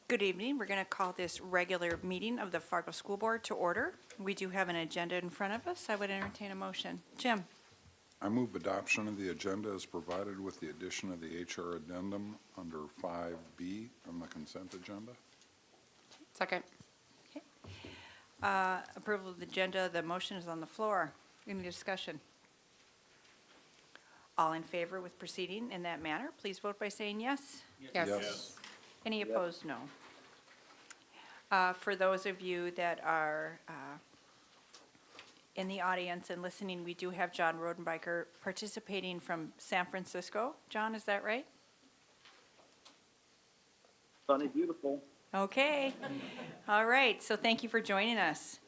Good evening. We're going to call this regular meeting of the Fargo School Board to order. We do have an agenda in front of us. I would entertain a motion. Jim? I move adoption of the agenda as provided with the addition of the HR addendum under 5B on the consent agenda. Second. Approval of the agenda. The motion is on the floor. Any discussion? All in favor with proceeding in that manner, please vote by saying yes. Yes. Any opposed, no. For those of you that are in the audience and listening, we do have John Rodenbiker participating from San Francisco. John, is that right? Sunny, beautiful. Okay. All right, so thank you for joining us.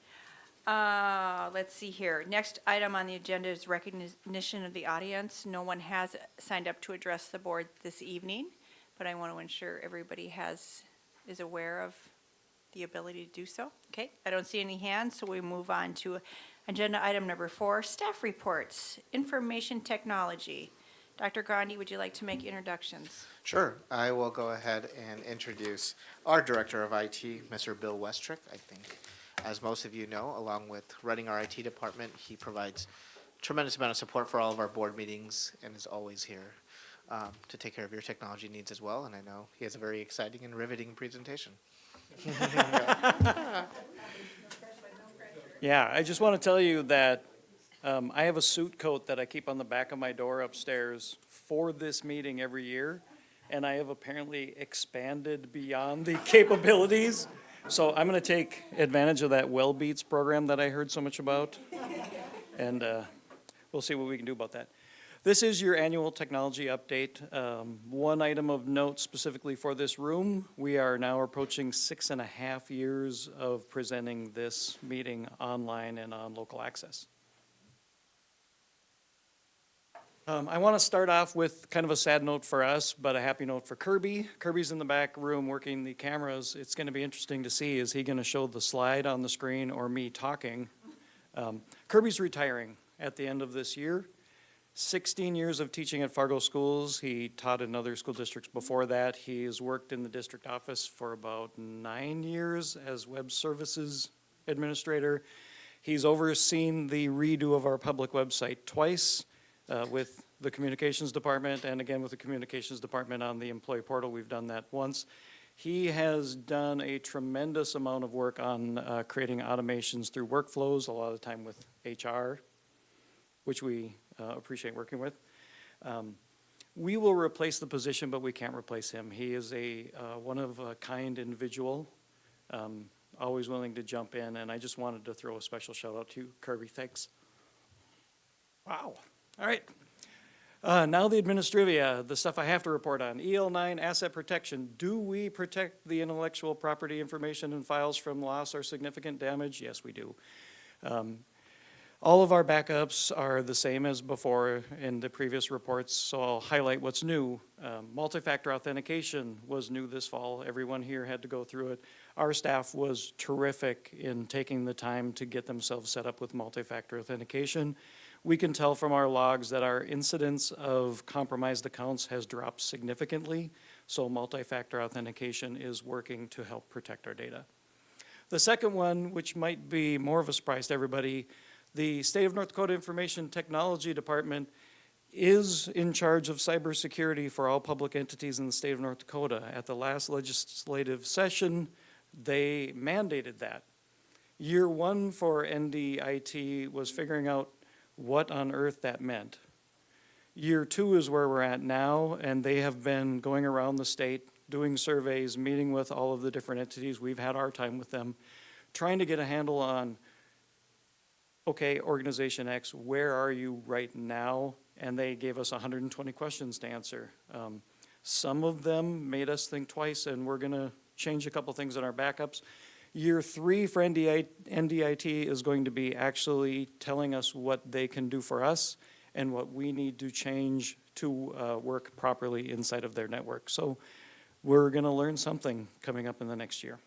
Let's see here. Next item on the agenda is recognition of the audience. No one has signed up to address the board this evening, but I want to ensure everybody is aware of the ability to do so. Okay, I don't see any hands, so we move on to agenda item number 4, staff reports, information technology. Dr. Gandhi, would you like to make introductions? Sure. I will go ahead and introduce our Director of IT, Mr. Bill Westrick. I think, as most of you know, along with running our IT department, he provides a tremendous amount of support for all of our board meetings and is always here to take care of your technology needs as well. And I know he has a very exciting and riveting presentation. Yeah, I just want to tell you that I have a suit coat that I keep on the back of my door upstairs for this meeting every year, and I have apparently expanded beyond the capabilities. So I'm going to take advantage of that Well Beats program that I heard so much about, and we'll see what we can do about that. This is your annual technology update. One item of note specifically for this room, we are now approaching 6.5 years of presenting this meeting online and on local access. I want to start off with kind of a sad note for us, but a happy note for Kirby. Kirby's in the back room working the cameras. It's going to be interesting to see, is he going to show the slide on the screen or me talking? Kirby's retiring at the end of this year. 16 years of teaching at Fargo schools. He taught in other school districts before that. He's worked in the district office for about 9 years as web services administrator. He's overseen the redo of our public website twice with the communications department and again with the communications department on the employee portal. We've done that once. He has done a tremendous amount of work on creating automations through workflows, a lot of time with HR, which we appreciate working with. We will replace the position, but we can't replace him. He is a one-of-a-kind individual, always willing to jump in, and I just wanted to throw a special shout-out to Kirby. Thanks. Wow. All right. Now the administrivia, the stuff I have to report on. EL9, asset protection. Do we protect the intellectual property information and files from loss or significant damage? Yes, we do. All of our backups are the same as before in the previous reports, so I'll highlight what's new. Multi-factor authentication was new this fall. Everyone here had to go through it. Our staff was terrific in taking the time to get themselves set up with multi-factor authentication. We can tell from our logs that our incidence of compromised accounts has dropped significantly, so multi-factor authentication is working to help protect our data. The second one, which might be more of a surprise to everybody, the State of North Dakota Information Technology Department is in charge of cybersecurity for all public entities in the state of North Dakota. At the last legislative session, they mandated that. Year one for NDIT was figuring out what on earth that meant. Year two is where we're at now, and they have been going around the state, doing surveys, meeting with all of the different entities. We've had our time with them, trying to get a handle on, okay, Organization X, where are you right now? And they gave us 120 questions to answer. Some of them made us think twice, and we're going to change a couple things in our backups. Year three for NDIT is going to be actually telling us what they can do for us and what we need to change to work properly inside of their network. So we're going to learn something coming up in the next year.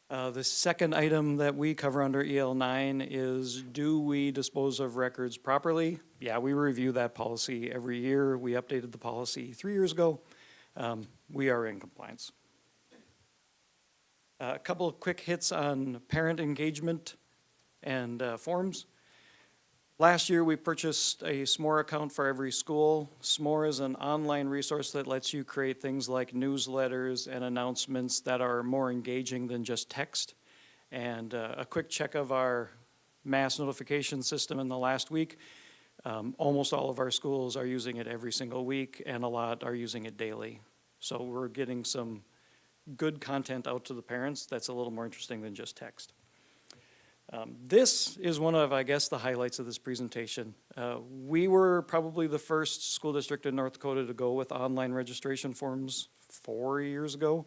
The second item that we cover under EL9 is, do we dispose of records properly? Yeah, we review that policy every year. We updated the policy 3 years ago. we are in compliance. A couple of quick hits on parent engagement and forms. Last year, we purchased a Smore account for every school. Smore is an online resource that lets you create things like newsletters and announcements that are more engaging than just text. And a quick check of our mass notification system in the last week. Almost all of our schools are using it every single week, and a lot are using it daily. So we're getting some good content out to the parents that's a little more interesting than just text. This is one of, I guess, the highlights of this presentation. We were probably the first school district in North Dakota to go with online registration forms 4 years ago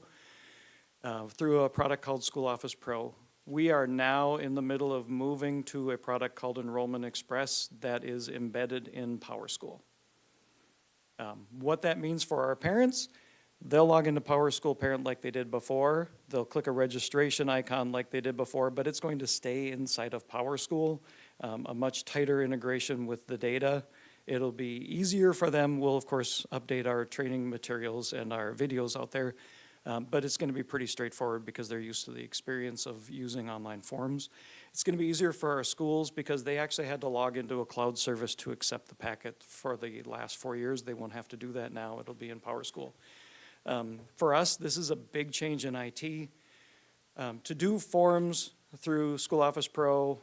through a product called School Office Pro. We are now in the middle of moving to a product called Enrollment Express that is embedded in PowerSchool. What that means for our parents, they'll log into PowerSchool Parent like they did before. They'll click a registration icon like they did before, but it's going to stay inside of PowerSchool, a much tighter integration with the data. It'll be easier for them. We'll, of course, update our training materials and our videos out there, but it's going to be pretty straightforward because they're used to the experience of using online forms. It's going to be easier for our schools because they actually had to log into a cloud service to accept the packet for the last 4 years. They won't have to do that now. It'll be in PowerSchool. For us, this is a big change in IT. To do forms through School Office Pro,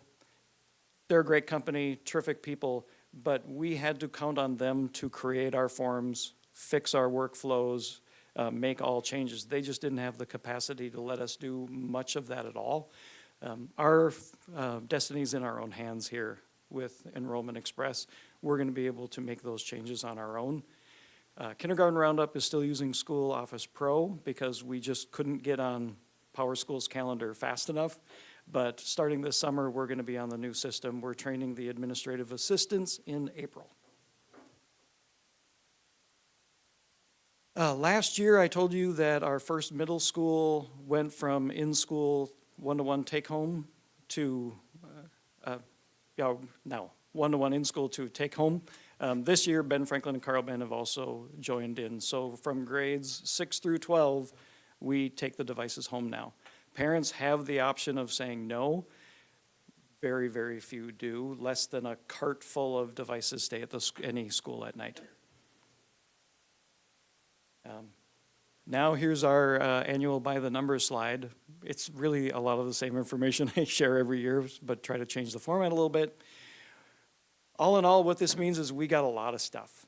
they're a great company, terrific people, but we had to count on them to create our forms, fix our workflows, make all changes. They just didn't have the capacity to let us do much of that at all. Our destiny's in our own hands here with Enrollment Express. We're going to be able to make those changes on our own. Kindergarten Roundup is still using School Office Pro because we just couldn't get on PowerSchool's calendar fast enough. But starting this summer, we're going to be on the new system. We're training the administrative assistants in April. Last year, I told you that our first middle school went from in-school one-to-one take-home to, one-to-one in-school to take-home. This year, Ben Franklin and Carl Ben have also joined in. So from grades 6 through 12, we take the devices home now. Parents have the option of saying no. Very, very few do. Less than a cart full of devices stay at any school at night. Now here's our annual by the numbers slide. It's really a lot of the same information I share every year, but try to change the format a little bit. All in all, what this means is we got a lot of stuff.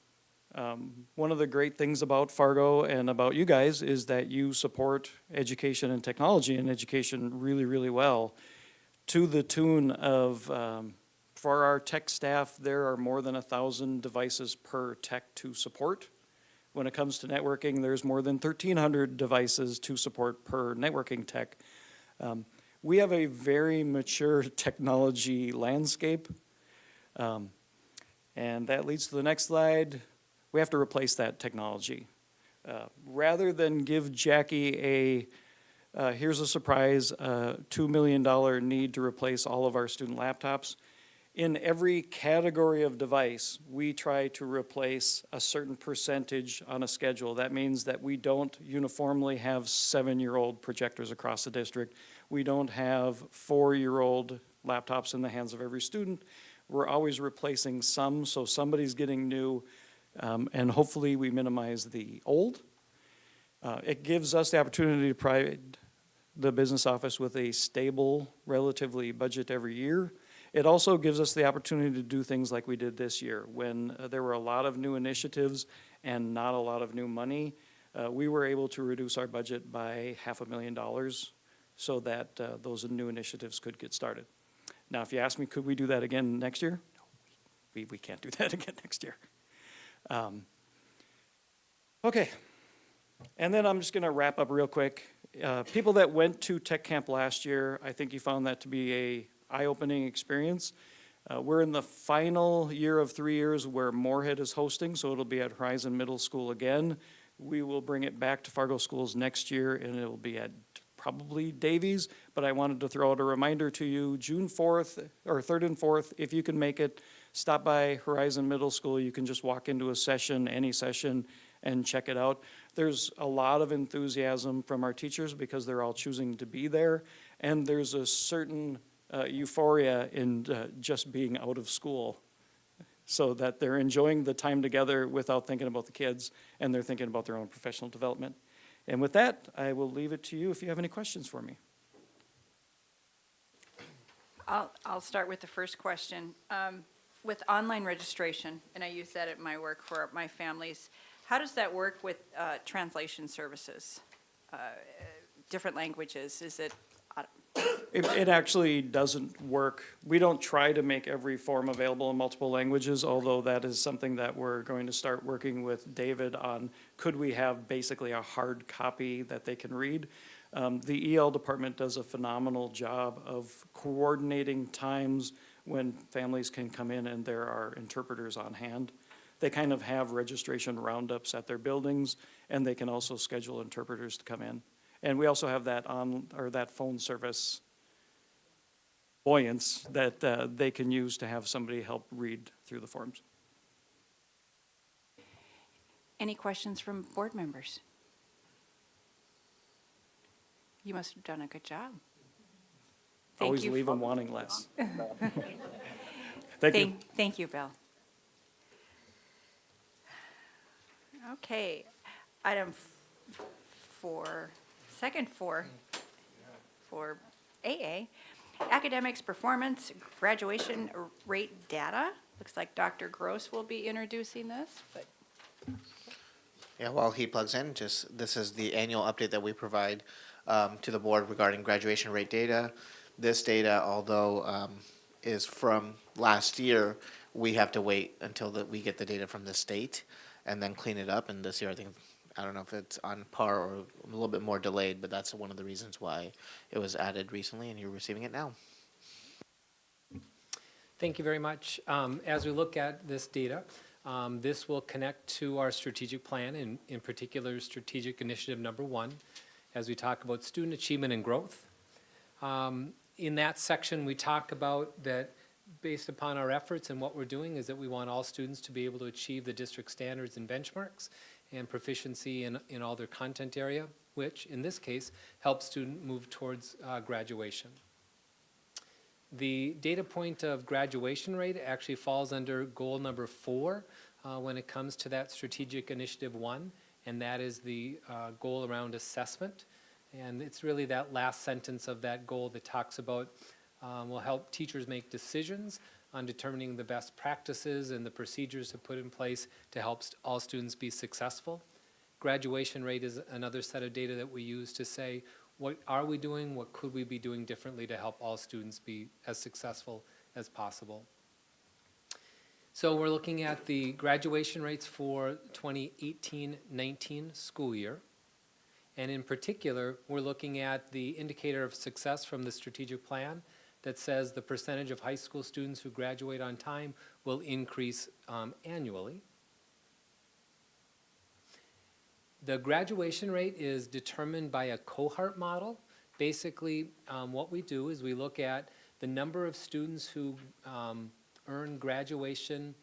One of the great things about Fargo and about you guys is that you support education and technology and education really, really well, to the tune of, for our tech staff, there are more than 1,000 devices per tech to support. When it comes to networking, there's more than 1,300 devices to support per networking tech. We have a very mature technology landscape. And that leads to the next slide. We have to replace that technology. Rather than give Jackie here's a surprise, $2 million need to replace all of our student laptops, in every category of device, we try to replace a certain percentage on a schedule. That means that we don't uniformly have 7-year-old projectors across the district. We don't have 4-year-old laptops in the hands of every student. We're always replacing some, so somebody's getting new, and hopefully we minimize the old. It gives us the opportunity to provide the business office with a stable, relatively budget every year. It also gives us the opportunity to do things like we did this year. When there were a lot of new initiatives and not a lot of new money, we were able to reduce our budget by $500,000 so that those new initiatives could get started. Now, if you ask me, could we do that again next year? No, we can't do that again next year. Okay, and then I'm just going to wrap up real quick. People that went to Tech Camp last year, I think you found that to be a eye-opening experience. We're in the final year of 3 years where Moorhead is hosting, so it'll be at Horizon Middle School again. We will bring it back to Fargo schools next year, and it'll be at probably Davies, but I wanted to throw out a reminder to you, June 4th, or 3rd and 4th, if you can make it, stop by Horizon Middle School. You can just walk into a session, any session, and check it out. There's a lot of enthusiasm from our teachers because they're all choosing to be there, and there's a certain euphoria in just being out of school, so that they're enjoying the time together without thinking about the kids, and they're thinking about their own professional development. And with that, I will leave it to you if you have any questions for me. I'll start with the first question. With online registration, and I use that at my work for my families, how does that work with translation services? Different languages, is it? It actually doesn't work. We don't try to make every form available in multiple languages, although that is something that we're going to start working with David on. Could we have basically a hard copy that they can read? The EL department does a phenomenal job of coordinating times when families can come in and there are interpreters on hand. They kind of have registration roundups at their buildings, and they can also schedule interpreters to come in. And we also have that that phone service, Voyance, that they can use to have somebody help read through the forms. Any questions from board members? You must have done a good job. Thank Always you. leave them wanting less. Thank you. Thank you, Bill. Okay, item second for AA, academics performance graduation rate data. Looks like Dr. Gross will be introducing this, but Yeah, while he plugs in, this is the annual update that we provide to the board regarding graduation rate data. This data, although is from last year, we have to wait until we get the data from the state and then clean it up. And this year, I don't know if it's on par or a little bit more delayed, but that's one of the reasons why it was added recently and you're receiving it now. Thank you very much. As we look at this data, this will connect to our strategic plan, and in particular, strategic initiative number 1, as we talk about student achievement and growth. In that section, we talk about that based upon our efforts and what we're doing is that we want all students to be able to achieve the district standards and benchmarks and proficiency in all their content area, which in this case helps student move towards graduation. The data point of graduation rate actually falls under goal number 4 when it comes to that strategic initiative 1, and that is the goal around assessment. And it's really that last sentence of that goal that talks about will help teachers make decisions on determining the best practices and the procedures to put in place to help all students be successful. Graduation rate is another set of data that we use to say, what are we doing? What could we be doing differently to help all students be as successful as possible? So we're looking at the graduation rates for 2018-19 school year. And in particular, we're looking at the indicator of success from the strategic plan that says the percentage of high school students who graduate on time will increase annually. The graduation rate is determined by a cohort model. Basically, what we do is we look at the number of students who earn graduation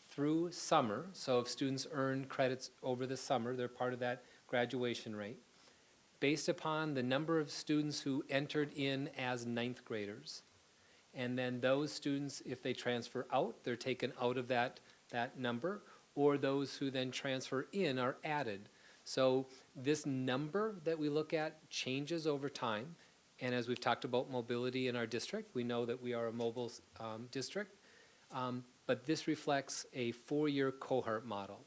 through summer. So if students earn credits over the summer, they're part of that graduation rate, based upon the number of students who entered in as 9th graders. And then those students, if they transfer out, they're taken out of that number, or those who then transfer in are added. So this number that we look at changes over time. And as we've talked about mobility in our district, we know that we are a mobile district. But this reflects a 4-year cohort model.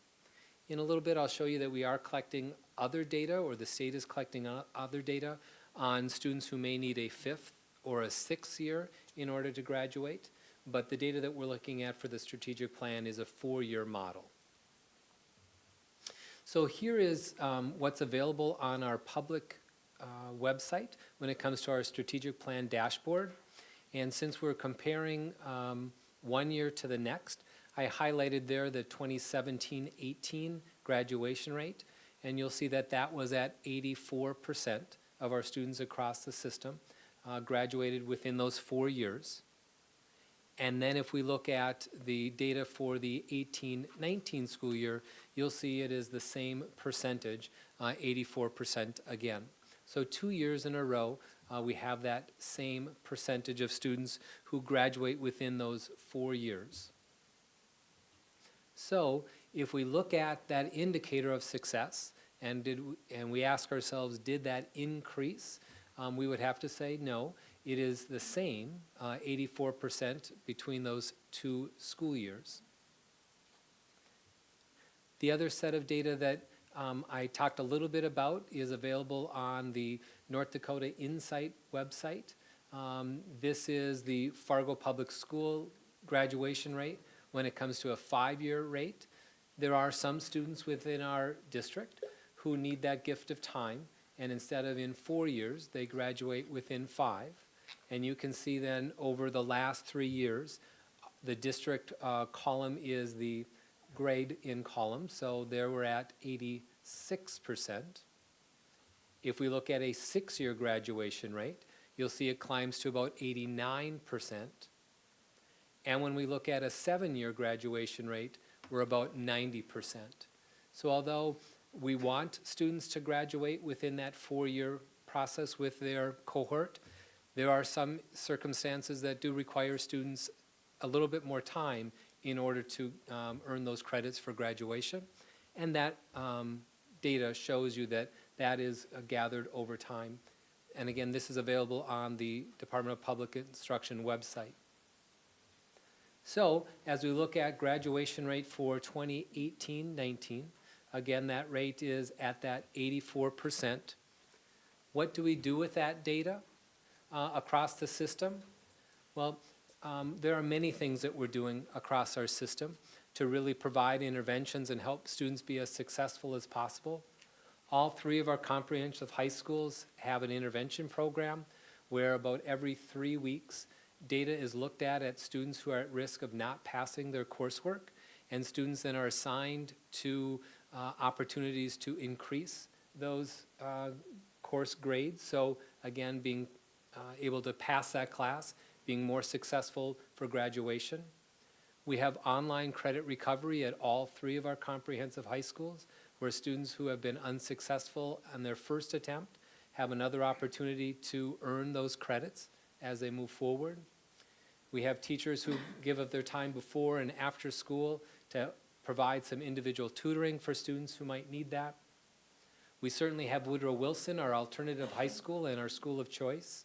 In a little bit, I'll show you that we are collecting other data, or the state is collecting other data on students who may need a 5th or a 6th year in order to graduate. But the data that we're looking at for the strategic plan is a 4-year model. So here is what's available on our public website when it comes to our strategic plan dashboard. And since we're comparing 1 year to the next, I highlighted there the 2017-18 graduation rate, and you'll see that that was at 84% of our students across the system graduated within those 4 years. And then if we look at the data for the 18-19 school year, you'll see it is the same percentage, 84% again. So 2 years in a row, we have that same percentage of students who graduate within those 4 years. So if we look at that indicator of success and we ask ourselves, did that increase? We would have to say no. It is the same, 84% between those 2 school years. The other set of data that I talked a little bit about is available on the North Dakota Insight website. This is the Fargo Public School graduation rate when it comes to a 5-year rate. There are some students within our district who need that gift of time, and instead of in 4 years, they graduate within 5. And you can see then over the last 3 years, the district column is the grade in column, so there we're at 86%. If we look at a 6-year graduation rate, you'll see it climbs to about 89%. And when we look at a 7-year graduation rate, we're about 90%. So although we want students to graduate within that 4-year process with their cohort, there are some circumstances that do require students a little bit more time in order to earn those credits for graduation. And that data shows you that that is gathered over time. And again, this is available on the Department of Public Instruction website. So as we look at graduation rate for 2018-19, again, that rate is at that 84%. What do we do with that data across the system? Well, there are many things that we're doing across our system to really provide interventions and help students be as successful as possible. All 3 of our comprehensive high schools have an intervention program where about every 3 weeks, data is looked at students who are at risk of not passing their coursework, and students then are assigned to opportunities to increase those course grades. So again, being able to pass that class, being more successful for graduation. We have online credit recovery at all 3 of our comprehensive high schools, where students who have been unsuccessful on their first attempt have another opportunity to earn those credits as they move forward. We have teachers who give of their time before and after school to provide some individual tutoring for students who might need that. We certainly have Woodrow Wilson, our alternative high school and our school of choice,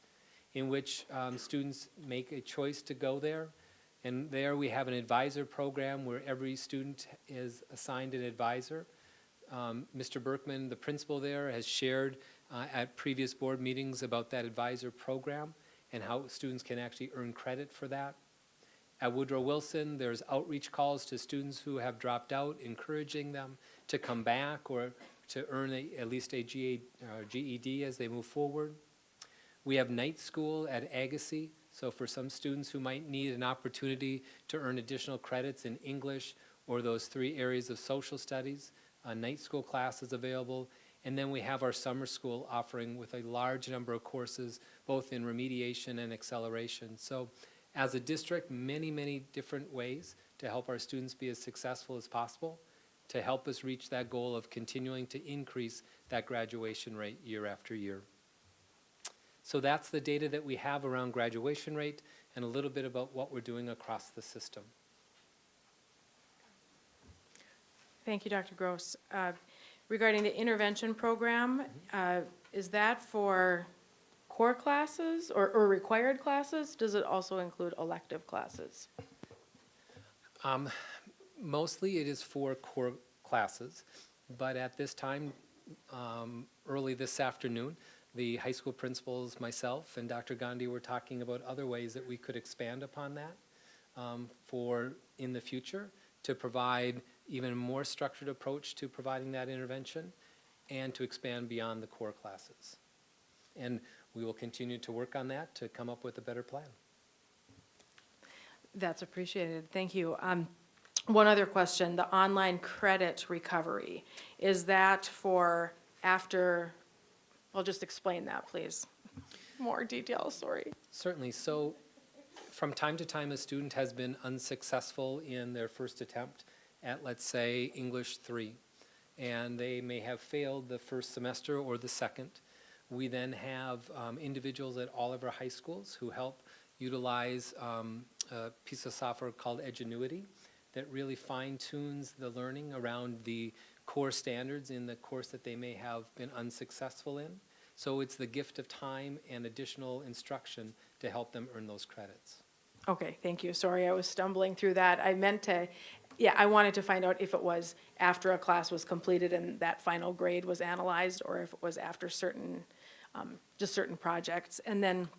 in which students make a choice to go there. And there we have an advisor program where every student is assigned an advisor. Mr. Berkman, the principal there, has shared at previous board meetings about that advisor program and how students can actually earn credit for that. At Woodrow Wilson, there's outreach calls to students who have dropped out, encouraging them to come back or to earn at least a GED as they move forward. We have night school at Agassiz, so for some students who might need an opportunity to earn additional credits in English or those 3 areas of social studies, a night school class is available. And then we have our summer school offering with a large number of courses, both in remediation and acceleration. So as a district, many, many different ways to help our students be as successful as possible, to help us reach that goal of continuing to increase that graduation rate year after year. So that's the data that we have around graduation rate and a little bit about what we're doing across the system. Thank you, Dr. Gross. Regarding the intervention program, is that for core classes or required classes? Does it also include elective classes? Mostly it is for core classes, but at this time, early this afternoon, the high school principals, myself, and Dr. Gandhi were talking about other ways that we could expand upon that for in the future to provide even a more structured approach to providing that intervention and to expand beyond the core classes. And we will continue to work on that to come up with a better plan. That's appreciated. Thank you. One other question, the online credit recovery, is that for after, well, just explain that, please. More details, sorry. Certainly. So from time to time, a student has been unsuccessful in their first attempt at, let's say, English 3, and they may have failed the first semester or the second. We then have individuals at all of our high schools who help utilize a piece of software called Edgenuity that really fine-tunes the learning around the core standards in the course that they may have been unsuccessful in. So it's the gift of time and additional instruction to help them earn those credits. Okay, thank you. Sorry, I was stumbling through that. I meant to, yeah, I wanted to find out if it was after a class was completed and that final grade was analyzed, or if it was after certain, just certain projects. And then,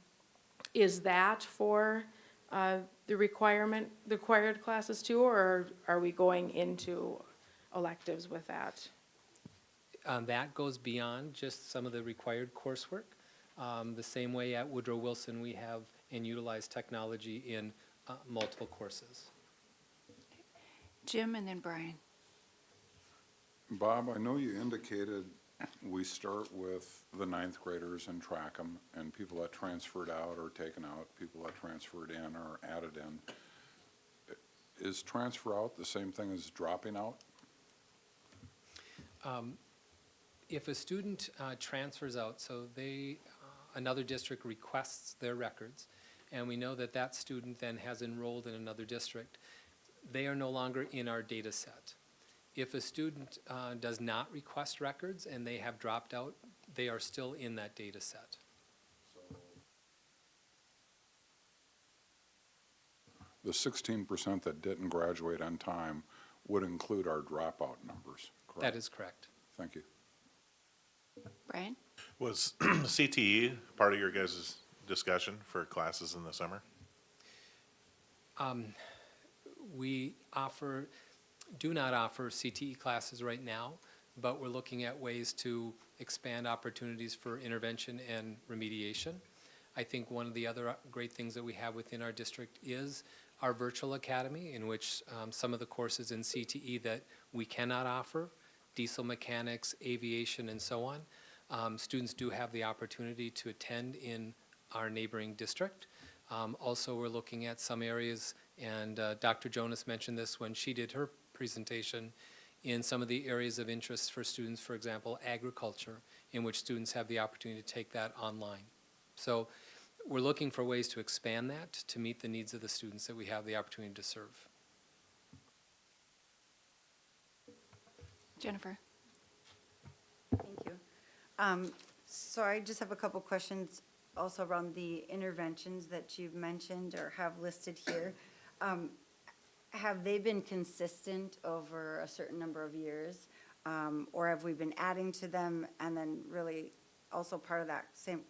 is that for the required classes too, or are we going into electives with that? That goes beyond just some of the required coursework. The same way at Woodrow Wilson, we have and utilize technology in multiple courses. Jim and then Brian. Bob, I know you indicated we start with the ninth graders and track them, and people that transferred out or taken out, people that transferred in or added in. Is transfer out the same thing as dropping out? If a student transfers out, so they, another district requests their records, and we know that that student then has enrolled in another district, they are no longer in our data set. If a student does not request records and they have dropped out, they are still in that data set. The 16% that didn't graduate on time would include our dropout numbers, correct? That is correct. Thank you. Brian? Was CTE part of your guys' discussion for classes in the summer? We do not offer CTE classes right now, but we're looking at ways to expand opportunities for intervention and remediation. I think one of the other great things that we have within our district is our virtual academy, in which some of the courses in CTE that we cannot offer, diesel mechanics, aviation, and so on, students do have the opportunity to attend in our neighboring district. Also, we're looking at some areas, and Dr. Jonas mentioned this when she did her presentation, in some of the areas of interest for students, for example, agriculture, in which students have the opportunity to take that online. So we're looking for ways to expand that to meet the needs of the students that we have the opportunity to serve. Jennifer? Thank you. So I just have a couple questions also around the interventions that you've mentioned or have listed here. Have they been consistent over a certain number of years? Or have we been adding to them? And then really also part of that same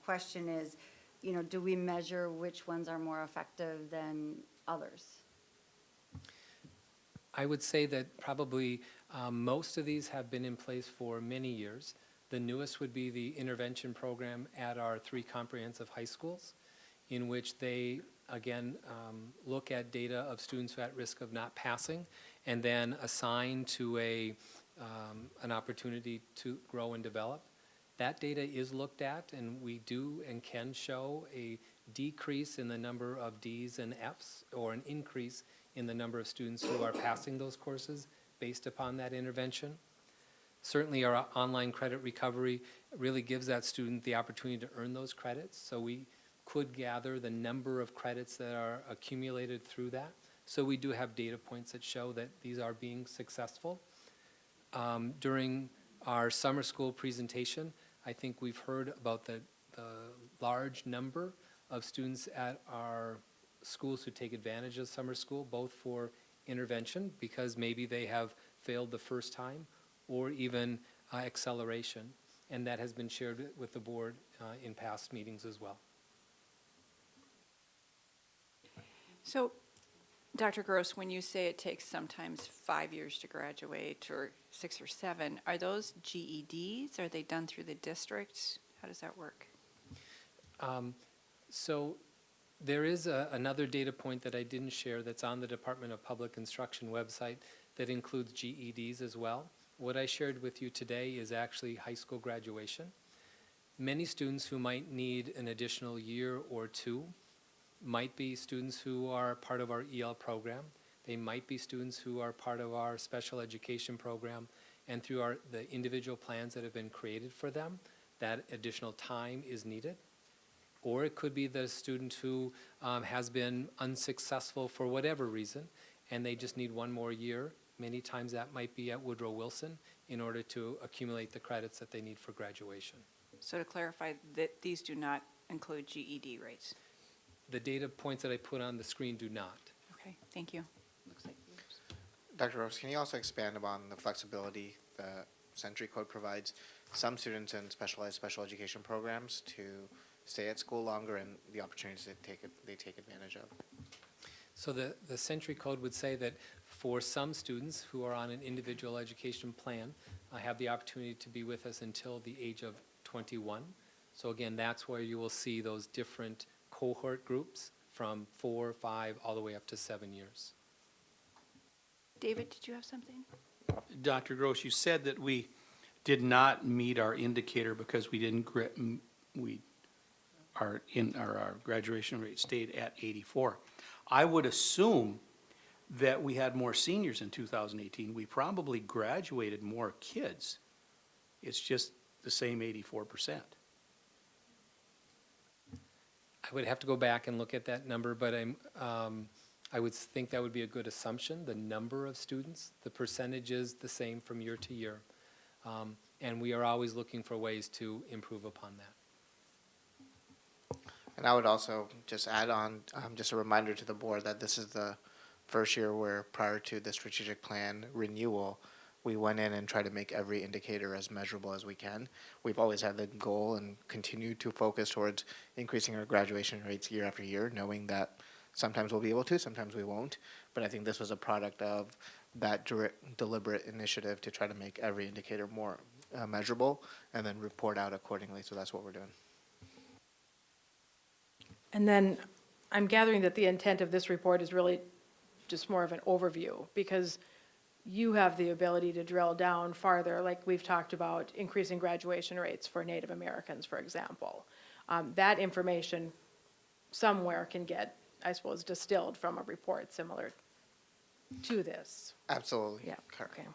question is, you know, do we measure which ones are more effective than others? I would say that probably most of these have been in place for many years. The newest would be the intervention program at our 3 comprehensive high schools, in which they, again, look at data of students who are at risk of not passing, and then assign to an opportunity to grow and develop. That data is looked at, and we do and can show a decrease in the number of Ds and Fs, or an increase in the number of students who are passing those courses based upon that intervention. Certainly our online credit recovery really gives that student the opportunity to earn those credits, so we could gather the number of credits that are accumulated through that. So we do have data points that show that these are being successful. During our summer school presentation, I think we've heard about the large number of students at our schools who take advantage of summer school, both for intervention, because maybe they have failed the first time, or even acceleration. And that has been shared with the board in past meetings as well. So, Dr. Gross, when you say it takes sometimes 5 years to graduate, or 6 or 7, are those GEDs? Are they done through the district? How does that work? So there is another data point that I didn't share that's on the Department of Public Instruction website that includes GEDs as well. What I shared with you today is actually high school graduation. Many students who might need an additional year or 2 might be students who are part of our EL program. They might be students who are part of our special education program. And through the individual plans that have been created for them, that additional time is needed. Or it could be the student who has been unsuccessful for whatever reason, and they just need one more year. Many times that might be at Woodrow Wilson in order to accumulate the credits that they need for graduation. So to clarify, that these do not include GED rates? The data points that I put on the screen do not. Okay, thank you. Looks like yours. Dr. Rose, can you also expand upon the flexibility the Century Code provides some students in specialized special education programs to stay at school longer and the opportunities that they take advantage of? So the Century Code would say that for some students who are on an individual education plan, have the opportunity to be with us until the age of 21. So again, that's where you will see those different cohort groups from 4, 5, all the way up to 7 years. David, did you have something? Dr. Gross, you said that we did not meet our indicator because we didn't, our graduation rate stayed at 84. I would assume that we had more seniors in 2018. We probably graduated more kids. It's just the same 84%. I would have to go back and look at that number, but I would think that would be a good assumption. The number of students, the percentage is the same from year to year. And we are always looking for ways to improve upon that. And I would also just add on, just a reminder to the board that this is the first year where prior to the strategic plan renewal, we went in and tried to make every indicator as measurable as we can. We've always had the goal and continue to focus towards increasing our graduation rates year after year, knowing that sometimes we'll be able to, sometimes we won't. But I think this was a product of that deliberate initiative to try to make every indicator more measurable and then report out accordingly. So that's what we're doing. And then I'm gathering that the intent of this report is really just more of an overview, because you have the ability to drill down farther, like we've talked about increasing graduation rates for Native Americans, for example. That information somewhere can get, I suppose, distilled from a report similar to this. Absolutely. Yeah, Correct. okay.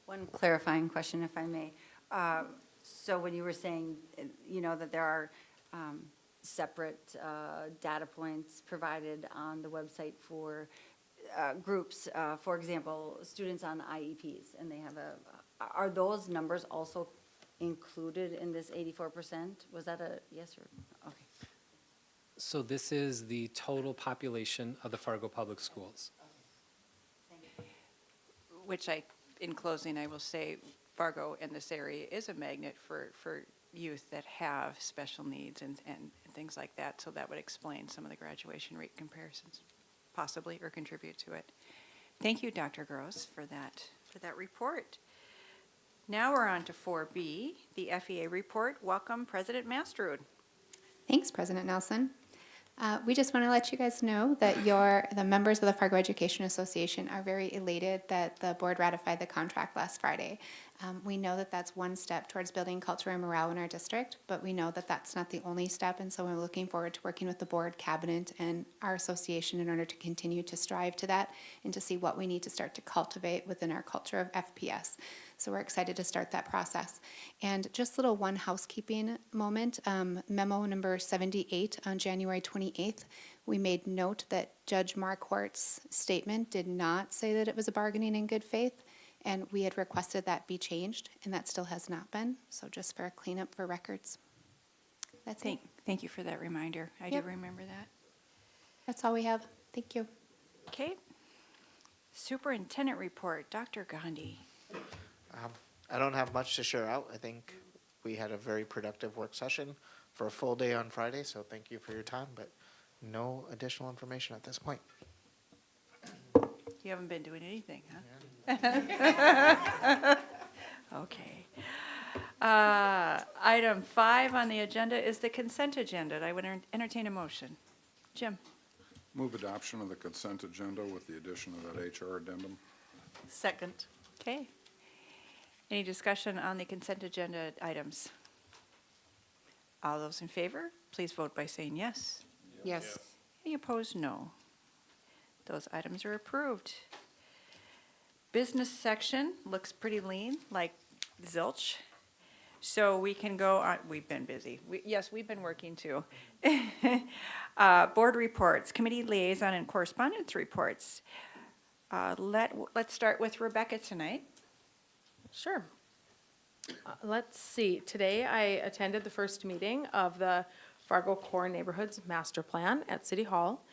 One clarifying question, if I may. So when you were saying, that there are separate data points provided on the website for groups, for example, students on IEPs, and they have are those numbers also included in this 84%? Was that a yes or, okay. So this is the total population of the Fargo Public Schools. Which in closing, I will say Fargo in this area is a magnet for youth that have special needs and things like that. So that would explain some of the graduation rate comparisons, possibly, or contribute to it. Thank you, Dr. Gross, for that report. Now we're on to 4B, the FEA report. Welcome, President Mastrud. Thanks, President Nelson. We just want to let you guys know that the members of the Fargo Education Association are very elated that the board ratified the contract last Friday. We know that that's one step towards building culture and morale in our district, but we know that that's not the only step, and so we're looking forward to working with the board, cabinet, and our association in order to continue to strive to that and to see what we need to start to cultivate within our culture of FPS. So we're excited to start that process. And just little one housekeeping moment, memo number 78 on January 28th, we made note that Judge Marquardt's statement did not say that it was a bargaining in good faith, and we had requested that be changed, and that still has not been. So just for a cleanup for records. That's it. Thank you for that reminder. I Yep. do remember that. That's all we have. Thank you. Okay. Superintendent report, Dr. Gandhi. I don't have much to share out. I think we had a very productive work session for a full day on Friday, so thank you for your time, but no additional information at this point. You haven't been doing anything, huh? Okay. Item 5 on the agenda is the consent agenda. I would entertain a motion. Jim? Move adoption of the consent agenda with the addition of that HR addendum. Second. Okay. Any discussion on the consent agenda items? All those in favor, please vote by saying yes. Yes. Any opposed, no. Those items are approved. Business section looks pretty lean, like zilch. So we can go on, we've been busy. Yes, we've been working too. Board reports, committee liaison and correspondence reports. Let's start with Rebecca tonight. Sure. Let's see, today I attended the first meeting of the Fargo Core Neighborhoods Master Plan at City Hall.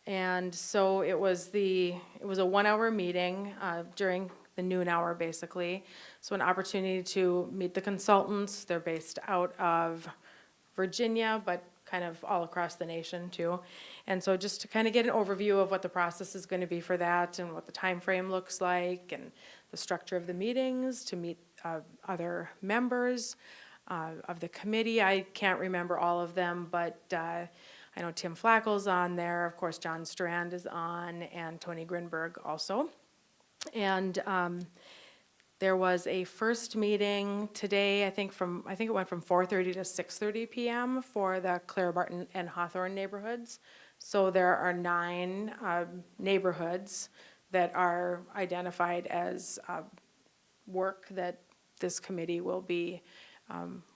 And so it was a 1-hour meeting during the noon hour, basically. So an opportunity to meet the consultants. They're based out of Virginia, but kind of all across the nation too. And so just to kind of get an overview of what the process is going to be for that and what the time frame looks like and the structure of the meetings, to meet other members of the committee. I can't remember all of them, but I know Tim Flackel's on there. Of course, John Strand is on, and Tony Grinberg also. And there was a first meeting today, I think it went from 4:30 to 6:30 p.m. for the Clara Barton and Hawthorne neighborhoods. So there are 9 neighborhoods that are identified as work that this committee will be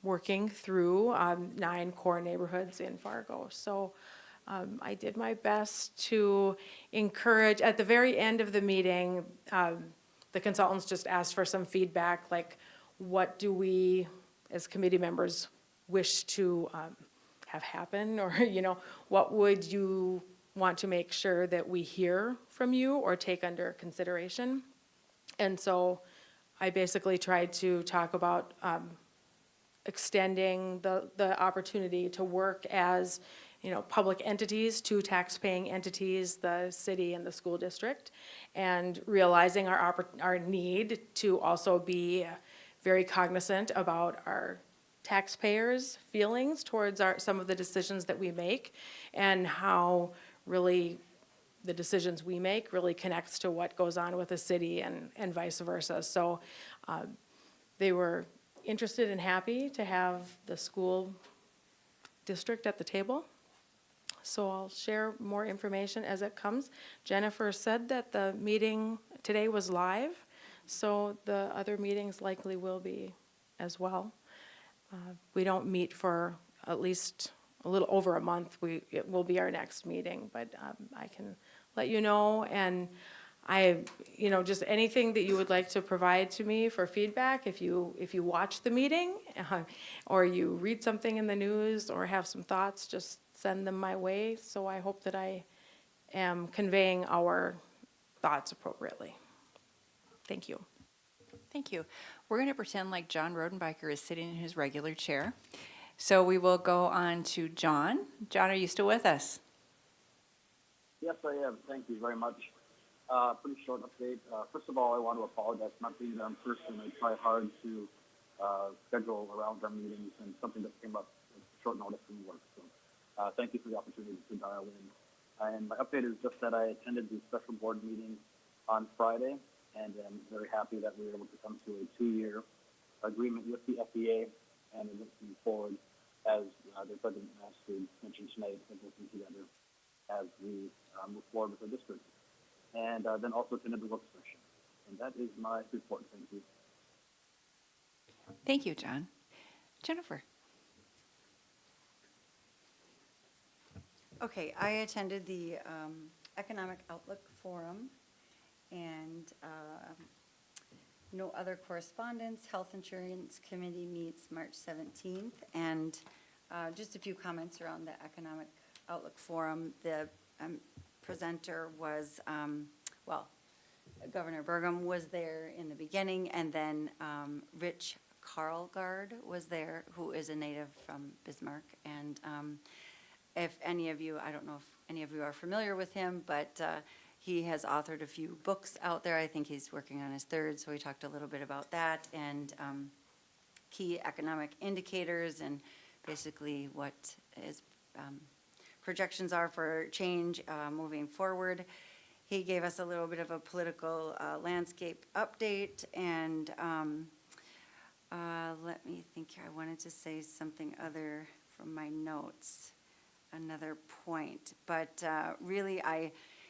working through, 9 core neighborhoods in Fargo. So I did my best to encourage, at the very end of the meeting, the consultants just asked for some feedback, like what do we, as committee members, wish to have happen, or what would you want to make sure that we hear from you or take under consideration? And so I basically tried to talk about extending the opportunity to work as public entities to tax-paying entities, the city and the school district, and realizing our need to also be very cognizant about our taxpayers' feelings towards some of the decisions that we make, and how really the decisions we make really connects to what goes on with the city and vice versa. So they were interested and happy to have the school district at the table. So I'll share more information as it comes. Jennifer said that the meeting today was live, so the other meetings likely will be as well. We don't meet for at least a little over a month. It will be our next meeting, but I can let you know. And just anything that you would like to provide to me for feedback, if you watch the meeting or you read something in the news or have some thoughts, just send them my way. So I hope that I am conveying our thoughts appropriately. Thank you. Thank you. We're going to pretend like John Rodenbiker is sitting in his regular chair. So we will go on to John. John, are you still with us? Yes, I am. Thank you very much. Pretty short update. First of all, I want to apologize for not being there in person. I try hard to schedule around our meetings, and something that came up at short notice didn't work. So thank you for the opportunity to dial in. And my update is just that I attended the special board meeting on Friday, and I'm very happy that we were able to come to a 2-year agreement with the FBA, and we're looking forward, as the President mentioned tonight, of working together as we move forward with our district. And then also attended the work session. And that is my report. Thank you. Thank you, John. Jennifer. Okay, I attended the Economic Outlook Forum, and no other correspondence. Health Insurance Committee meets March 17th, and just a few comments around the Economic Outlook Forum. The presenter was, Governor Burgum was there in the beginning, and then Rich Karlgaard was there, who is a native from Bismarck. And if any of you, I don't know if any of you are familiar with him, but he has authored a few books out there. I think he's working on his 3rd, so we talked a little bit about that, and key economic indicators, and basically what his projections are for change moving forward. He gave us a little bit of a political landscape update, and let me think here. I wanted to say something other from my notes another point, but really,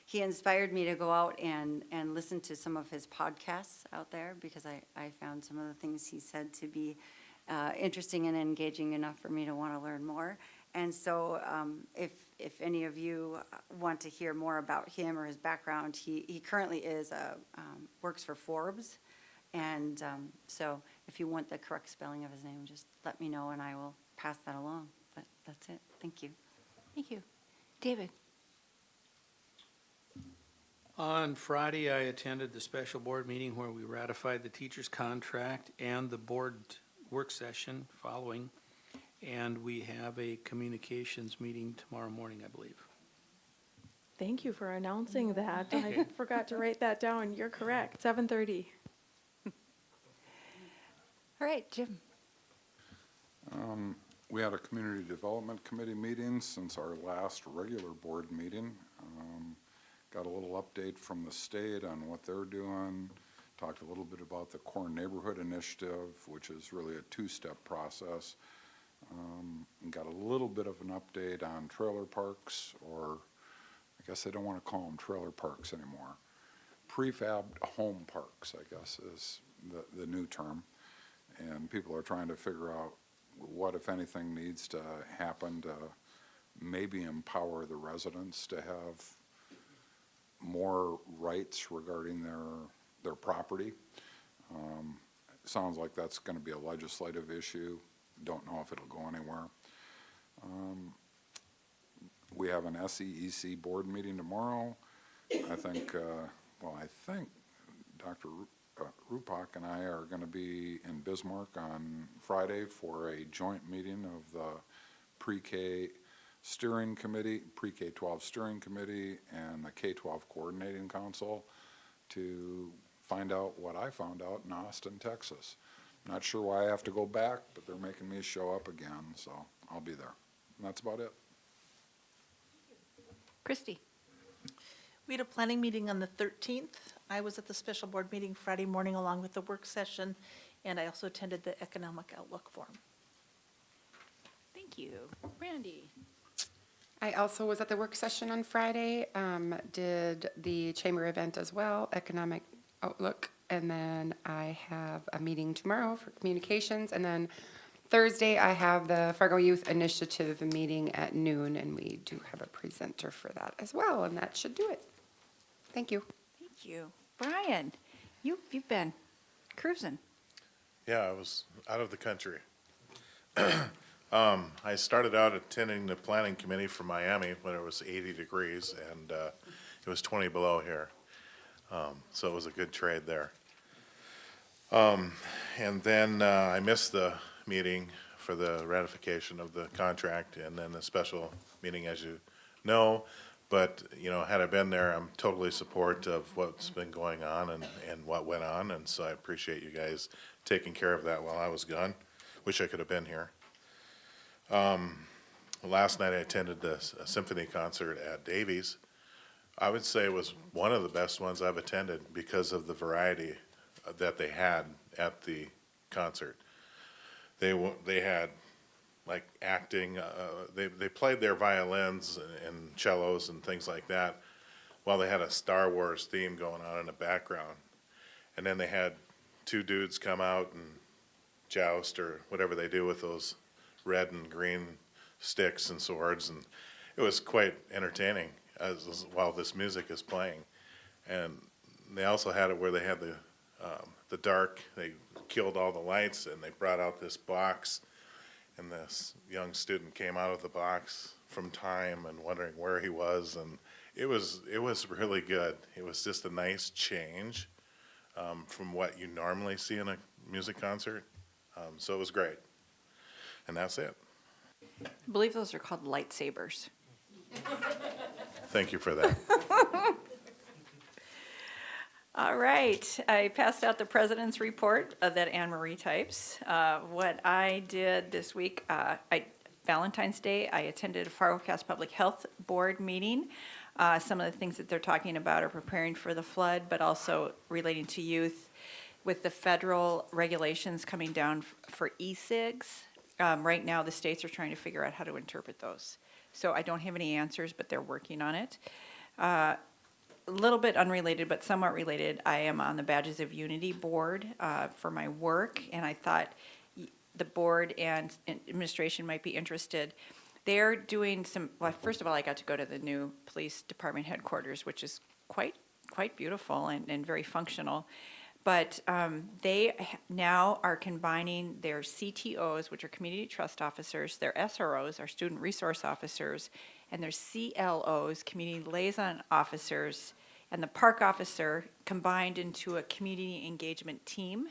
he inspired me to go out and listen to some of his podcasts out there, because I found some of the things he said to be interesting and engaging enough for me to want to learn more. And so if any of you want to hear more about him or his background, he currently is works for Forbes. And so if you want the correct spelling of his name, just let me know and I will pass that along. But that's it. Thank you. Thank you. David? On Friday, I attended the special board meeting where we ratified the teacher's contract and the board work session following. And we have a communications meeting tomorrow morning, I believe. Thank you for announcing that. I forgot to write that down. You're correct, 7:30. All right, Jim? We had a community development committee meeting since our last regular board meeting. Got a little update from the state on what they're doing. Talked a little bit about the Core Neighborhood Initiative, which is really a two-step process. And got a little bit of an update on trailer parks, or I guess they don't want to call them trailer parks anymore. Prefabbed home parks, I guess, is the new term. And people are trying to figure out what, if anything, needs to happen to maybe empower the residents to have more rights regarding their property. Sounds like that's going to be a legislative issue. Don't know if it'll go anywhere. We have an SEEC board meeting tomorrow. I think Dr. Rupak and I are going to be in Bismarck on Friday for a joint meeting of the pre-K steering committee, pre-K-12 steering committee, and the K-12 coordinating council to find out what I found out in Austin, Texas. Not sure why I have to go back, but they're making me show up again, so I'll be there. And that's about it. Christy? We had a planning meeting on the 13th. I was at the special board meeting Friday morning along with the work session, and I also attended the Economic Outlook Forum. Thank you. Randy? I also was at the work session on Friday, did the chamber event as well, Economic Outlook, and then I have a meeting tomorrow for communications, and then Thursday I have the Fargo Youth Initiative meeting at noon, and we do have a presenter for that as well, and that should do it. Thank you. Thank you. Brian, you've been cruising. Yeah, I was out of the country. I started out attending the planning committee for Miami when it was 80 degrees, and it was 20 below here. So it was a good trade there. And then I missed the meeting for the ratification of the contract, and then the special meeting, as you know. But, you know, had I been there, I'm totally support of what's been going on and what went on, and so I appreciate you guys taking care of that while I was gone. Wish I could have been here. Last night I attended a symphony concert at Davies. I would say it was one of the best ones I've attended because of the variety that they had at the concert. They had like acting, they played their violins and cellos and things like that while they had a Star Wars theme going on in the background. And then they had two dudes come out and joust or whatever they do with those red and green sticks and swords, and it was quite entertaining while this music is playing. And they also had it where they had the dark, they killed all the lights and they brought out this box, and this young student came out of the box from time and wondering where he was, and it was really good. It was just a nice change from what you normally see in a music concert. So it was great. And that's it. I believe those are called lightsabers. Thank you for that. All right, I passed out the president's report that Anne Marie types. What I did this week, Valentine's Day, I attended a FargoCast Public Health Board meeting. Some of the things that they're talking about are preparing for the flood, but also relating to youth with the federal regulations coming down for e-cigs. Right now, the states are trying to figure out how to interpret those. So I don't have any answers, but they're working on it. A little bit unrelated, but somewhat related, I am on the Badges of Unity board for my work, and I thought the board and administration might be interested. They're doing some, well, first of all, I got to go to the new police department headquarters, which is quite beautiful and very functional. But they now are combining their CTOs, which are community trust officers, their SROs, our student resource officers, and their CLOs, community liaison officers, and the park officer combined into a community engagement team.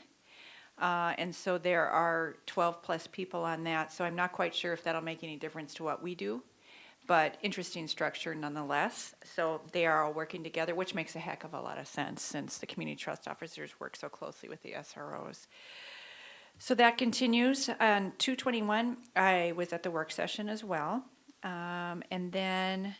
And so there are 12-plus people on that, so I'm not quite sure if that'll make any difference to what we do, but interesting structure nonetheless. So they are all working together, which makes a heck of a lot of sense since the community trust officers work so closely with the SROs. So that continues. On 2/21, I was at the work session as well. And then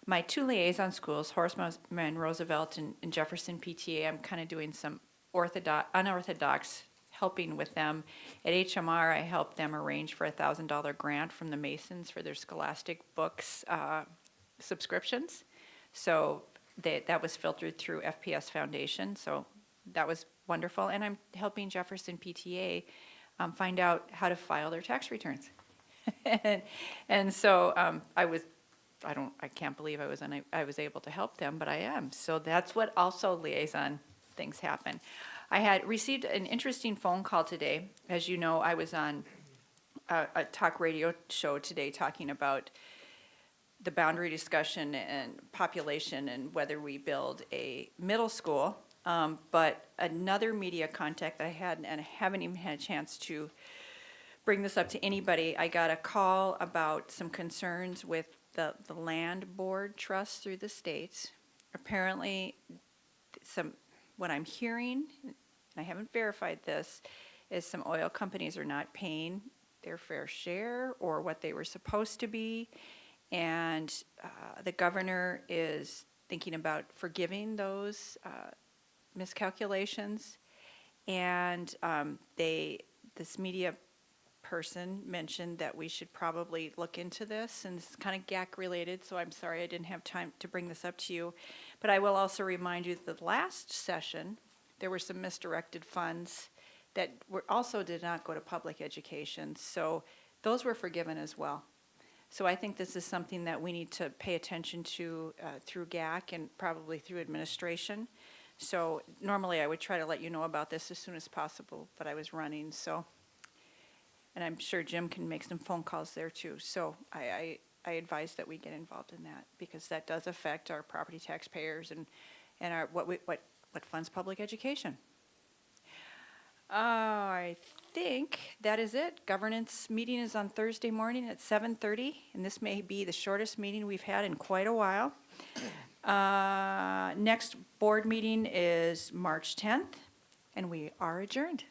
my two liaison schools, Horace Mann Roosevelt and Jefferson PTA, I'm kind of doing some unorthodox helping with them. At HMR, I helped them arrange for a $1,000 grant from the Masons for their Scholastic Books subscriptions. So that was filtered through FPS Foundation, so that was wonderful. And I'm helping Jefferson PTA find out how to file their tax returns. and so I can't believe I was able to help them, but I am. So that's what also liaison things happen. I had received an interesting phone call today. As you know, I was on a talk radio show today talking about the boundary discussion and population and whether we build a middle school. But another media contact that I had, and I haven't even had a chance to bring this up to anybody, I got a call about some concerns with the land board trust through the states. Apparently, what I'm hearing, and I haven't verified this, is some oil companies are not paying their fair share or what they were supposed to be. And the governor is thinking about forgiving those miscalculations. And this media person mentioned that we should probably look into this, and it's kind of GAC related, so I'm sorry I didn't have time to bring this up to you. But I will also remind you that the last session, there were some misdirected funds that also did not go to public education, so those were forgiven as well. So I think this is something that we need to pay attention to through GAC and probably through administration. So normally I would try to let you know about this as soon as possible, but I was running, so. And I'm sure Jim can make some phone calls there too. So I advise that we get involved in that because that does affect our property taxpayers and our what funds public education. I think that is it. Governance meeting is on Thursday morning at 7:30, and this may be the shortest meeting we've had in quite a while. Next board meeting is March 10th, and we are adjourned.